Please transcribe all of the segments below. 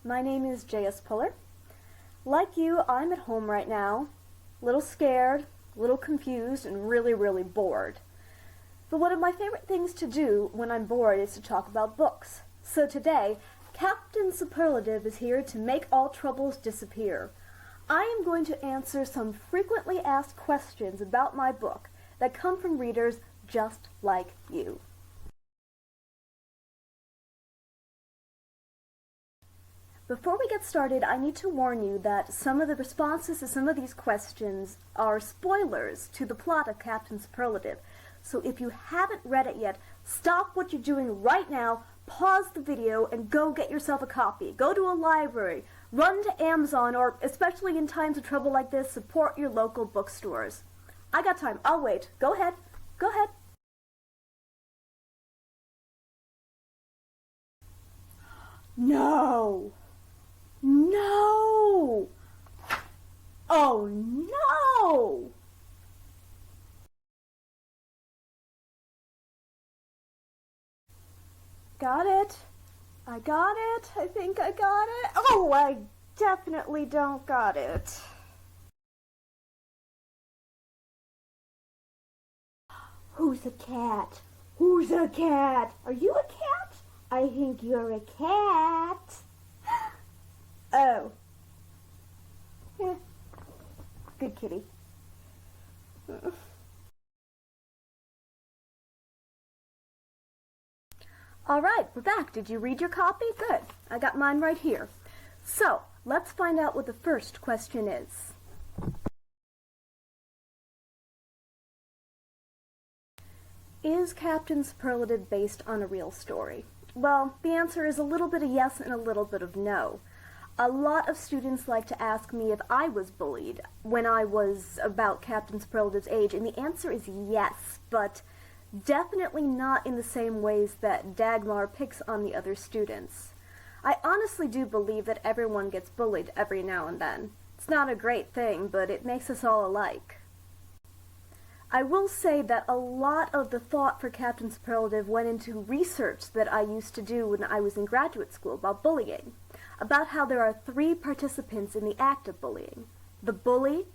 my name is J.S. Puller. Like you, I'm at home right now, a little scared, a little confused, and really bored. But one of my favorite things to do when I'm bored is to talk about books. So today, Captain Superlative is here to make all troubles disappear. I am going to answer some frequently asked questions about my book that come from readers just like you. Before we get started, I need to warn you that some of the responses to some of these questions are spoilers to the plot of Captain Superlative. So if you haven't read it yet, stop what you're doing right now, pause the video, and go get yourself a copy. Go to a library, run to Amazon, or especially in times of trouble like this, support your local bookstores. I got time. I'll wait. Go ahead. Go ahead. No! No! Oh no! Got it. I got it. I think I got it. Oh, I definitely don't got it. Who's a cat? Who's a cat? Are you a cat? I think you're a cat. Oh. Eh. Good kitty. All right, we're back. Did you read your copy? Good. I got mine right here. So, let's find out what the first question is. Is Captain Superlative based on a real story? Well, the answer is a little bit of yes and a little bit of no. A lot of students like to ask me if I was bullied when I was about Captain Superlative's age, and the answer is yes, but definitely not in the same ways that Dagmar picks on the other students. I honestly do believe that everyone gets bullied every now and then. It's not a great thing, but it makes us all alike. I will say that a lot of the thought for Captain Superlative went into research that I used to do when I was in graduate school about bullying, about how there are 3 participants in the act of bullying: the bully,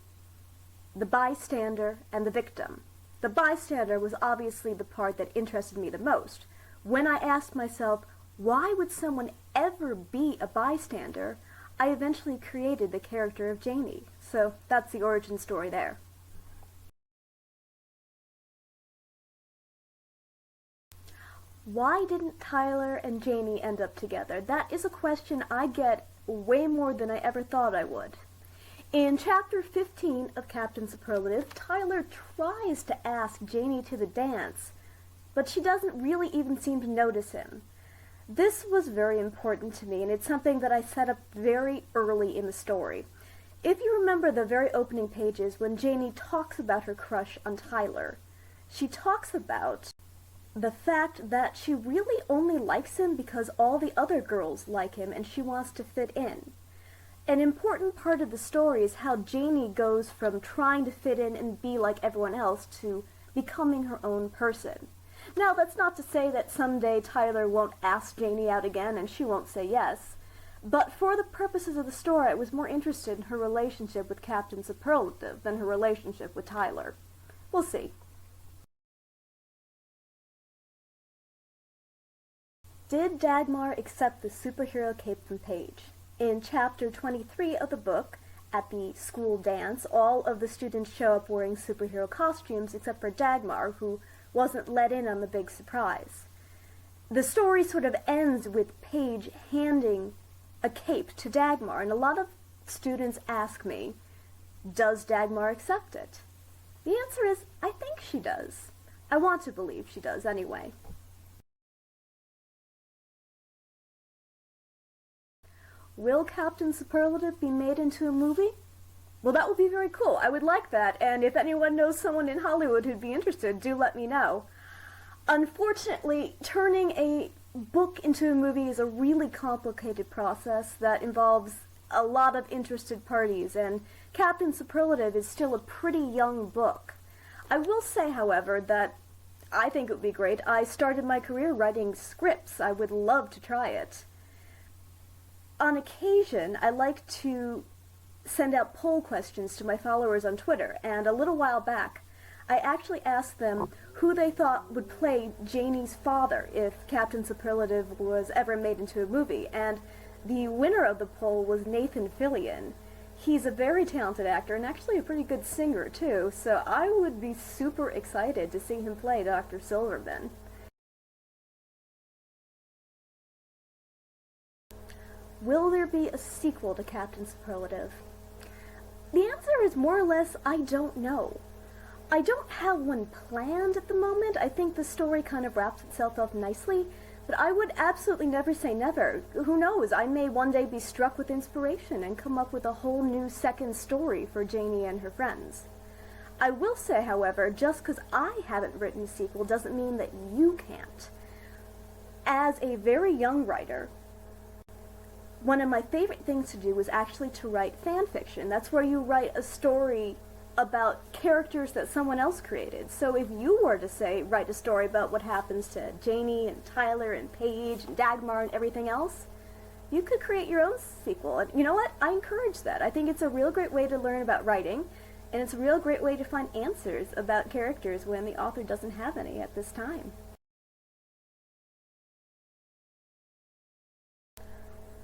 the bystander, and the victim. The bystander was obviously the part that interested me the most. When I asked myself, why would someone ever be a bystander, I eventually created the character of Janey. So that's the origin story there. Why didn't Tyler and Janey end up together? That is a question I get way more than I ever thought I would. In chapter 15 of Captain Superlative, Tyler tries to ask Janey to the dance, but she doesn't really even seem to notice him. This was very important to me, and it's something that I set up very early in the story. If you remember the very opening pages when Janey talks about her crush on Tyler, she talks about the fact that she really only likes him because all the other girls like him and she wants to fit in. An important part of the story is how Janey goes from trying to fit in and be like everyone else to becoming her own person. Now, that's not to say that someday Tyler won't ask Janey out again and she won't say yes, but for the purposes of the story, I was more interested in her relationship with Captain Superlative than her relationship with Tyler. We'll see. Did Dagmar accept the superhero cape from Paige? In chapter 23 of the book, at the school dance, all of the students show up wearing superhero costumes except for Dagmar, who wasn't let in on the big surprise. The story sort of ends with Paige handing a cape to Dagmar, and a lot of students ask me, does Dagmar accept it? The answer is, I think she does. I want to believe she does anyway. Will Captain Superlative be made into a movie? Well, that would be very cool. I would like that, and if anyone knows someone in Hollywood who'd be interested, do let me know. Unfortunately, turning a book into a movie is a really complicated process that involves a lot of interested parties, and Captain Superlative is still a pretty young book. I will say, however, that I think it would be great. I started my career writing scripts. I would love to try it. on occasion, I like to send out poll questions to my followers on Twitter, and a little while back, I actually asked them who they thought would play Janey's father if Captain Superlative was ever made into a movie, and the winner of the poll was Nathan Fillion. He's a very talented actor and actually a pretty good singer too, so I would be super excited to see him play Dr. Silverman. Will there be a sequel to Captain Superlative? The answer is more or less, I don't know. I don't have one planned at the moment. I think the story kind of wraps itself up nicely, but I would absolutely never say never. Who knows, I may one day be struck with inspiration and come up with a whole new second story for Janey and her friends. I will say, however, just because I haven't written a sequel doesn't mean that you can't. As a very young writer, one of my favorite things to do was actually to write fan fiction. That's where you write a story about characters that someone else created. So if you were to say, write a story about what happens to Janey and Tyler and Paige and Dagmar and everything else, you could create your own sequel. And you know what? I encourage that. I think it's a real great way to learn about writing, and it's a real great way to find answers about characters when the author doesn't have any at this time.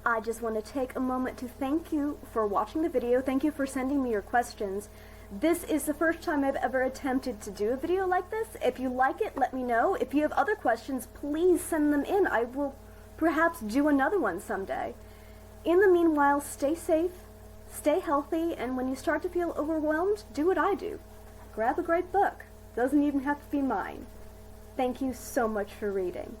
I just want to take a moment to thank you for watching the video. Thank you for sending me your questions. This is the first time I've ever attempted to do a video like this. If you like it, let me know. If you have other questions, please send them in. I will perhaps do another one someday. In the meanwhile, stay safe, stay healthy, and when you start to feel overwhelmed, do what I do. Grab a great book. Doesn't even have to be mine. Thank you so much for reading.